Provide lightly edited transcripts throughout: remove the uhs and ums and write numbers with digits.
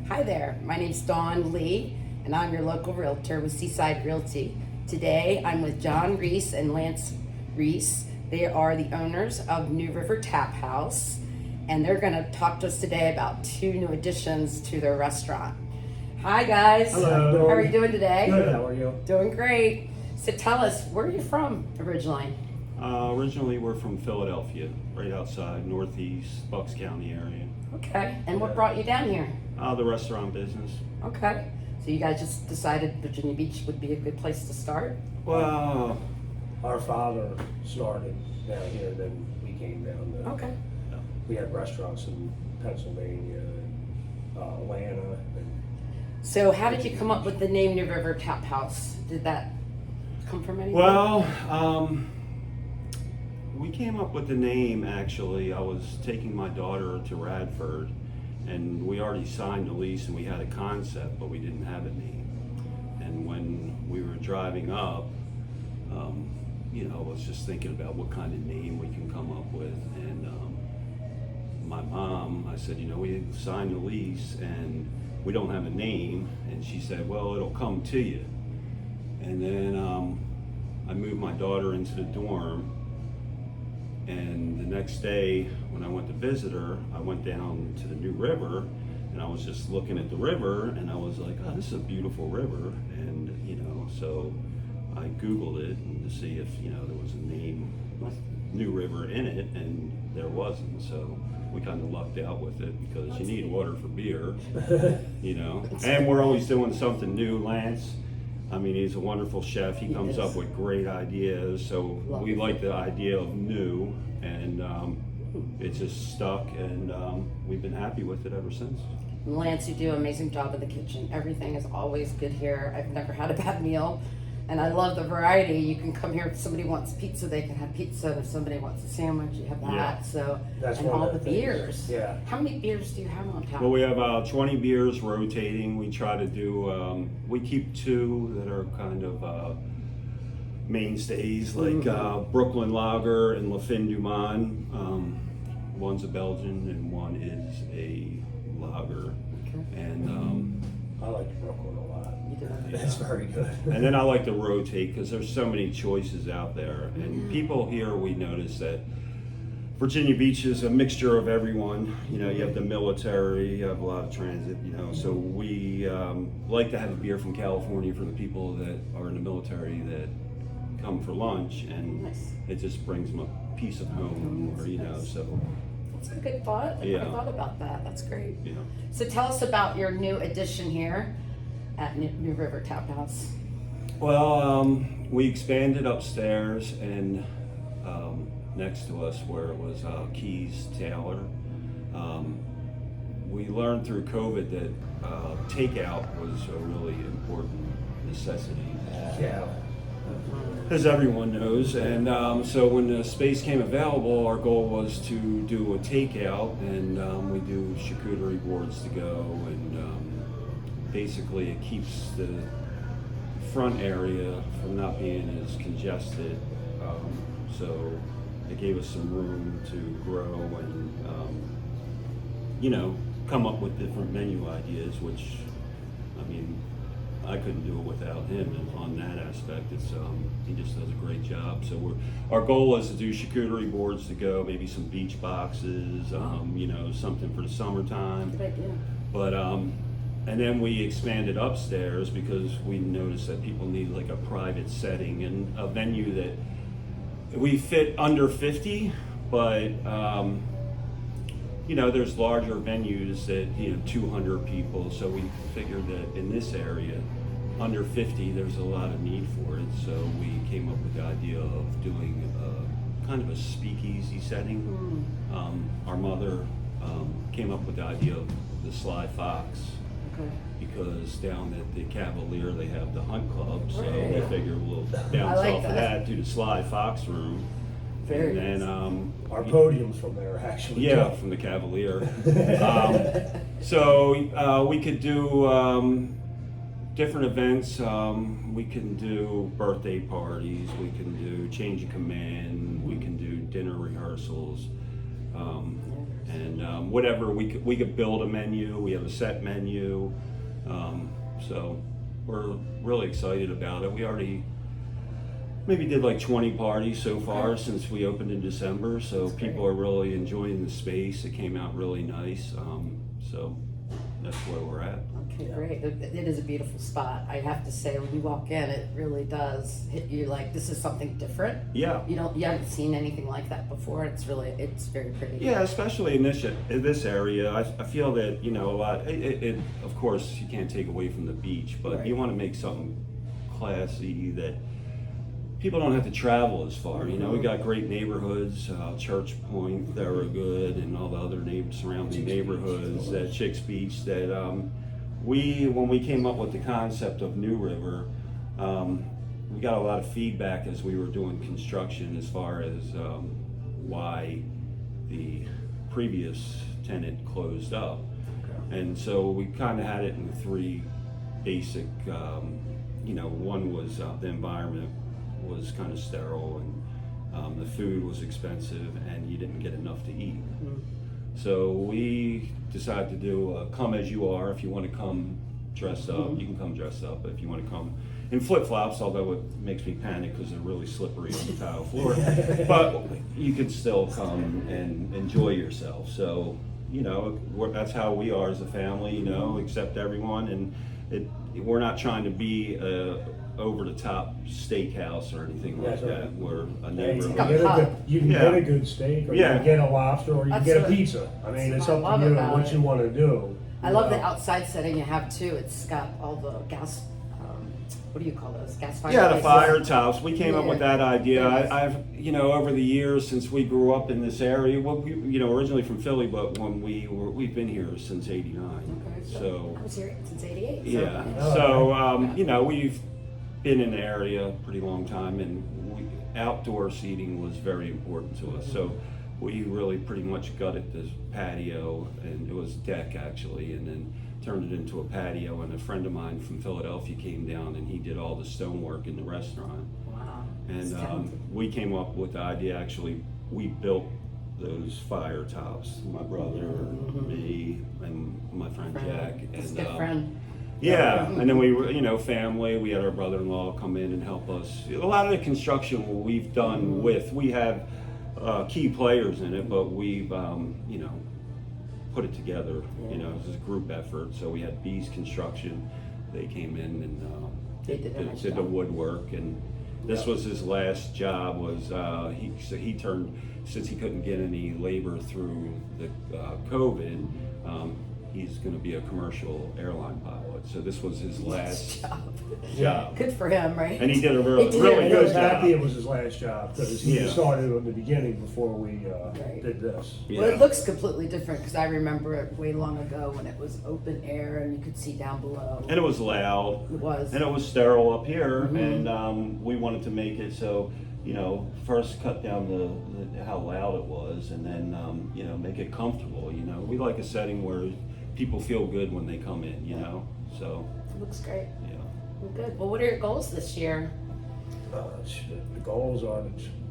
Hi there, my name's Dawn Lee, and I'm your local realtor with Seaside Realty. Today, I'm with John Reas and Lance Reas. They are the owners of New River Taphouse, and they're going to talk to us today about 2 new additions to their restaurant. Hi guys. Hello. How are you doing today? Good, how are you? Doing great. So tell us, where are you from originally? Originally, we're from Philadelphia, right outside Northeast Bucks County area. Okay, and what brought you down here? The restaurant business. Okay, so you guys just decided Virginia Beach would be a good place to start? Well, Our father started down here, then we came down. Okay. We had restaurants in Pennsylvania, and Atlanta. And So how did you come up with the name New River Taphouse? Did that come from anything? well, we came up with the name actually. I was taking my daughter to Radford, and we already signed the lease and we had a concept, but we didn't have a name. And when we were driving up, I was just thinking about what kind of name we can come up with. And my mom, I said, we signed the lease and we don't have a name. And she said, well, it'll come to you. And then I moved my daughter into the dorm. And the next day, when I went to visit her, I went down to the New River, and I was just looking at the river, and I was like, oh, this is a beautiful river. And, so I Googled it and to see if, there was a name, New River in it, and there wasn't. So we kind of lucked out with it because you need water for beer, And we're always doing something new. Lance, he's a wonderful chef. He comes up with great ideas. So we like the idea of new, and it just stuck, and we've been happy with it ever since. Lance, you do an amazing job in the kitchen. Everything is always good here. I've never had a bad meal. And I love the variety. You can come here if somebody wants pizza, they can have pizza. If somebody wants a sandwich, you have that. Yeah. So, That's and one all of the the things. beers. Yeah. How many beers do you have on tap? Well, we have 20 beers rotating. We try to do, we keep 2 that are kind of mainstays, like Brooklyn Lager and La Fin du Monde. One's a Belgian and one is a lager. Okay. And I like Brooklyn a lot. You do. It's very good. and then I like to rotate because there's so many choices out there. And people here, we notice that Virginia Beach is a mixture of everyone. You have the military, you have a lot of transit, So we like to have a beer from California for the people that are in the military that come for lunch, and Nice. it just brings them a piece of home, or so. That's a good thought. I Yeah. never thought about that. That's great. Yeah. So tell us about your new addition here at New River Taphouse. Well, we expanded upstairs, and next to us where it was Keys Taylor. We learned through COVID that takeout was a really important necessity. Yeah. As everyone knows, and so when the space came available, our goal was to do a takeout, and we do charcuterie boards to go, and basically it keeps the front area from not being as congested. So it gave us some room to grow and come up with different menu ideas, which I couldn't do it without him. And on that aspect, he just does a great job. So our goal is to do charcuterie boards to go, maybe some beach boxes, something for the summertime. Good idea. But and then we expanded upstairs because we noticed that people need like a private setting and a venue that we fit under 50, but there's larger venues that 200 people. So we figured that in this area, under 50, there's a lot of need for it. So we came up with the idea of doing kind of a speakeasy setting. Our mother came up with the idea of the Sly Fox. Okay. Because down at the Cavalier they have the hunt club, so Right. we figured we'll I bounce like off of that. that to the Sly Fox room. Very And then Our podium's from there, actually. yeah, from the Cavalier. So we could do different events. We can do birthday parties. We can do change of command. We can do dinner rehearsals. And whatever we could build a menu. We have a set menu, so we're really excited about it. We already maybe did like 20 parties so far since we opened in December, so people are really enjoying the space. It came out really nice, so that's where we're at. Okay, great. It is a beautiful spot. I have to say, when you walk in, it really does hit you like this is something different. Yeah. You haven't seen anything like that before. It's very pretty. Yeah, especially in this area, I feel that a lot. It of course you can't take away from the beach, but Right. you want to make something classy that people don't have to travel as far. We got great neighborhoods, Church Point, Thorogood, and all the other surrounding neighborhoods. That Chicks Beach. That when we came up with the concept of New River, we got a lot of feedback as we were doing construction as far as why the previous tenant closed up. And so we kind of had it in three basic, one was the environment was kind of sterile, and the food was expensive, and you didn't get enough to eat. So we decided to do come as you are. If you want to come dressed up, you can come dressed up. If you want to come in flip-flops, although it makes me panic because they're really slippery on the tile floor, but you can still come and enjoy yourself. So that's how we are as a family. Accept everyone, and we're not trying to be over-the-top steakhouse or anything like that. We're a neighborhood. You can get a good steak, or you can get a lobster, or you can get a pizza. I mean, it's up to you what you want to do. I love the outside setting you have too. It's got all the gas. What do you call those? Gas fire. Yeah, the fire tops. We came up with that idea. Yes. I've over the years since we grew up in this area. Well, originally from Philly, but when we've been here since '89. Okay, So I was here since '88. yeah. So we've been in the area a pretty long time, and outdoor seating was very important to us. So we really pretty much gutted this patio, and it was deck actually, and then turned it into a patio. And a friend of mine from Philadelphia came down, and he did all the stonework in the restaurant. Wow. And we came up with the idea. Actually, we built those fire tops. My brother, me, and my friend Jack. That's And a good friend. yeah, and then we were, family. We had our brother-in-law come in and help us. A lot of the construction we've done we have key players in it, but we've, put it together. It was a group effort. So we had Bees Construction. They came in and They did a nice did the job. woodwork, and this was his last job. He turned, since he couldn't get any labor through the COVID. He's going to be a commercial airline pilot. So this was his last job. Good for him, right? And he did a really He good was happy job. it was his last job, because he started at the beginning before we did this. Yeah. Well, it looks completely different because I remember it way long ago when it was open air and you could see down below. And it was loud. It was. And it was sterile up here. And we wanted to make it so, first cut down the how loud it was, and then, make it comfortable. We like a setting where people feel good when they come in, so. It looks great. Yeah. Well, good. Well, what are your goals this year? The goals are to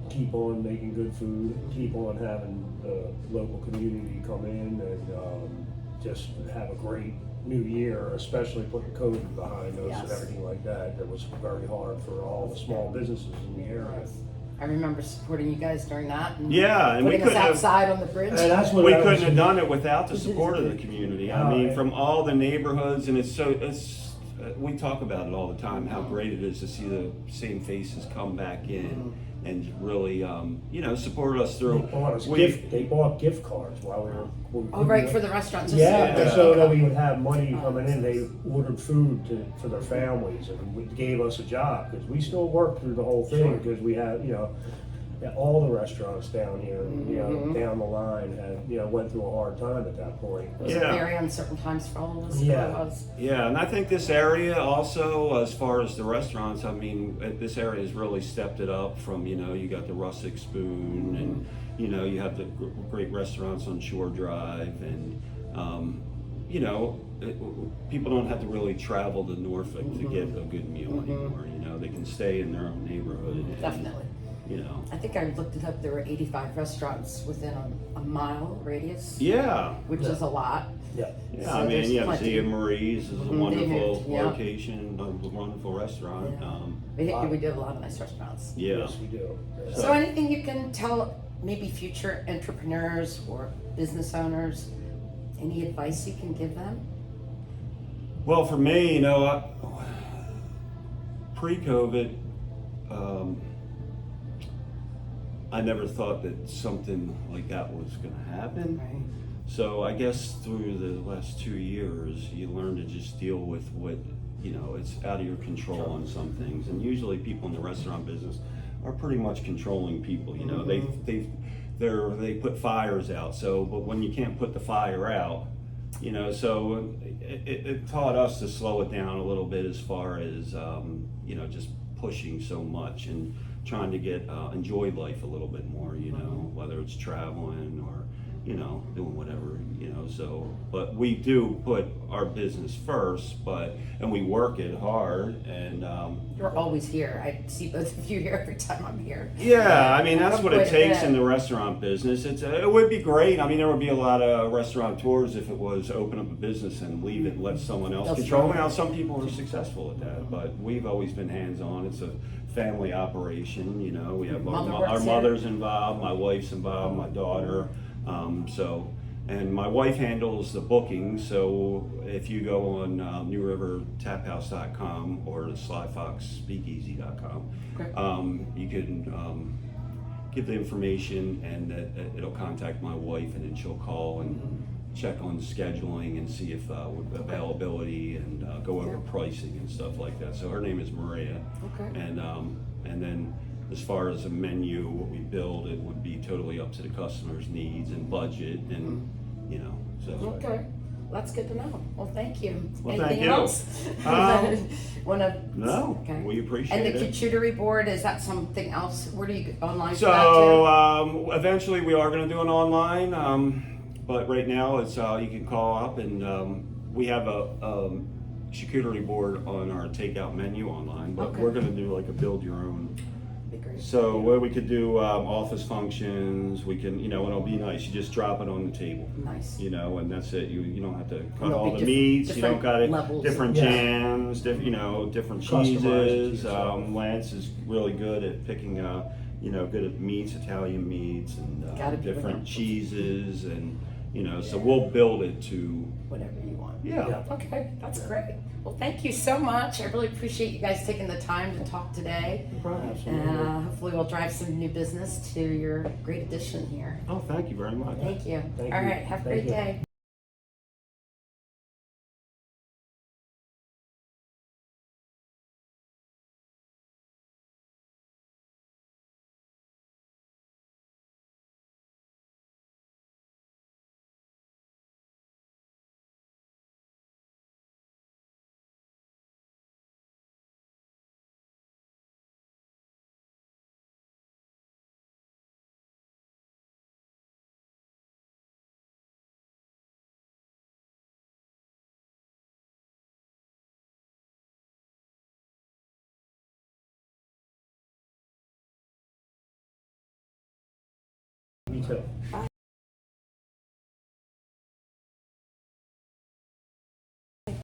keep on making good food, keep on having the local community come in, and just have a great new year, especially putting COVID behind us and Yes. everything like that. That was very hard for all the small businesses in the area. I remember supporting you guys during that. And Yeah, and we putting us couldn't have- outside on the bridge. And that's what We I was- couldn't have done it without the support of the community. I mean, Right. from all the neighborhoods, and we talk about it all the time, how great it is to see the same faces come back in and really, support us through. They bought gift cards while we were. Oh, right, for the restaurant. Just Yeah, Yeah. so that we would have money coming in. They ordered food for their families, and gave us a job, because we still worked through the whole thing, because we had, all the restaurants down here, down the line had, went through a hard time at that point. It was Yeah. very uncertain times for all of us. Yeah. It was. Yeah, and I think this area also, as far as the restaurants, I mean, this area has really stepped it up from, you got the Rustic Spoon, and, you have the great restaurants on Shore Drive, and, people don't have to really travel to Norfolk to get a good meal anymore. They can stay in their own neighborhood. And, Definitely. you know. I think I looked it up. There were 85 restaurants within a mile radius, Yeah. which is a lot. Yeah. Yeah, So I mean, there's yeah, plenty. see, Reas is a Mhm, wonderful they moved, yeah. location, a wonderful restaurant. Yeah. We do have a lot of nice restaurants. Yeah. Yes, we do. Yeah. So anything you can tell maybe future entrepreneurs or business owners, any advice you can give them? Well, for me, you know, pre-COVID, I never thought that something like that was going to happen. Right. So I guess through the last 2 years, you learn to just deal with what, you know, it's out of your control on some things. And usually people in the restaurant business are pretty much controlling people, you know. They put fires out. So, but when you can't put the fire out, you know, so it taught us to slow it down a little bit as far as, you know, just pushing so much and trying to get enjoy life a little bit more, you know, whether it's traveling or, you know, doing whatever, you know. So, but we do put our business first, and we work it hard, and You're always here. I see both of you here every time I'm here. yeah, I mean, that's what it Quite a takes bit. in the restaurant business. It would be great. I mean, there would be a lot of restaurateurs if it was open up a business and leave it and let someone else That's control it. right. Now, some people are successful at that, but we've always been hands-on. It's a family operation, you know. We have Mother our works here? mother's involved, my wife's involved, my daughter. And my wife handles the booking, so if you go on newrivertaphouse.com or the slyfoxspeakeasy.com, Okay. you can give the information, and it'll contact my wife, and then she'll call and check on scheduling and see if availability and go over pricing and stuff like that. So her name is Maria. Okay. And then as far as a menu, what we build, it would be totally up to the customer's needs and budget, and you know. So Okay. Well, that's good to know. Well, thank you. Well, Anything thank you. else? No, Okay. we appreciate And the it. charcuterie board, is that something else? Where do you go online for So eventually we are going to do it online, but right now it's you can call up, and we have a charcuterie board on our takeout menu online, but Okay. we're going to do like a build your own. That'd be great. So where we could do office functions, we can, you know, and it'll be nice. You just drop it on the table, Nice. you know, and that's it. You don't have to cut there'll all be the different- meats. You don't got different it. levels. Different Yeah. jams, you know, different Customize it to cheeses. yourself. Lance is really good at picking, you know, good at meats, Italian meats, and Gotta be different with it. cheeses, and you know, so we'll build it to. Whatever you want. Yeah. Okay, that's great. Well, thank you so much. I really appreciate you guys taking the time to talk today. Absolutely. And hopefully we'll drive some new business to your great addition here. Oh, thank you very much. Thank you. Thank All you. right, have a Thank great you. day. Me too.